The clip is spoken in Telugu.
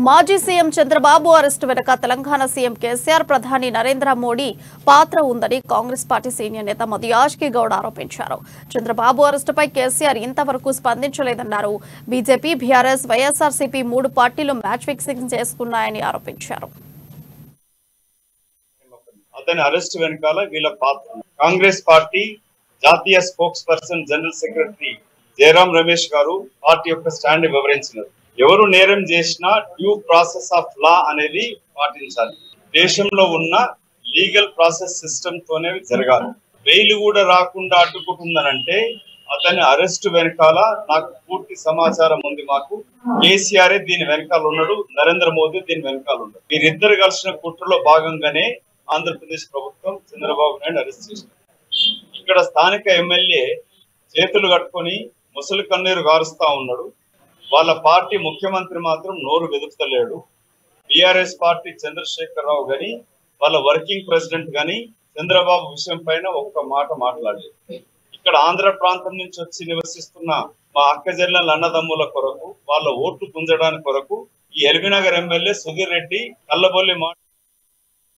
మాజీ సీఎం చంద్రబాబు అరెస్టు వెనుక తెలంగాణ సీఎం కేసీఆర్, ప్రధాని నరేంద్ర మోడీ పాత్ర ఉందని కాంగ్రెస్ పార్టీ సీనియర్ నేత మధుయాష్కి గౌడ్ ఆరోపించారు. చంద్రబాబు అరెస్టుపై కేసీఆర్ ఇంతవరకు స్పందించలేదన్నారు. బీజేపీ, బీఆర్ఎస్, వైఎస్ఆర్సీపీ 3 పార్టీలు మ్యాచ్ ఫిక్సింగ్ చేసుకున్నాయని ఆరోపించారు. అతని అరెస్ట్ వెనకాల వీళ్ళ పాత్ర. కాంగ్రెస్ పార్టీ జాతీయ spokes person general secretary Jayaram Ramesh గారు పార్టీ యొక్క స్టాండ్ వివరించినారు. ఎవరు నేరం చేసినా డ్యూ ప్రాసెస్ ఆఫ్ లా అనేది పాటించాలి. దేశంలో ఉన్న లీగల్ ప్రాసెస్ సిస్టమ్ తోనే జరగాలి. బెయిల్ కూడా రాకుండా అడ్డుకుంటుందనంటే అతని అరెస్ట్ వెనకాల నాకు పూర్తి సమాచారం ఉంది. మాకు కేసీఆర్ దీని వెనకాల ఉన్నాడు, నరేంద్ర మోదీ దీని వెనకాల ఉన్నాడు. వీరిద్దరు కలిసిన కుట్రలో భాగంగానే ఆంధ్రప్రదేశ్ ప్రభుత్వం చంద్రబాబు నాయుడు అరెస్ట్ చేసింది. ఇక్కడ స్థానిక ఎమ్మెల్యే చేతులు కట్టుకొని ముసలి కన్నీరు గారుస్తా ఉన్నాడు. వాళ్ళ పార్టీ ముఖ్యమంత్రి మాత్రం నోరు వెదుపుతలేడు. బీఆర్ఎస్ పార్టీ చంద్రశేఖర్ రావు గాని వాళ్ళ వర్కింగ్ ప్రెసిడెంట్ గాని చంద్రబాబు విషయం పైన ఒక్క మాట మాట్లాడలేదు. ఇక్కడ ఆంధ్ర ప్రాంతం నుంచి వచ్చి నివసిస్తున్న మా అక్కజెల్లెల అన్నదమ్ముల కొరకు, వాళ్ళ ఓట్లు పుంజడానికి కొరకు ఈ ఎల్బీనగర్ ఎమ్మెల్యే సుధీర్ రెడ్డి కల్లబొల్లి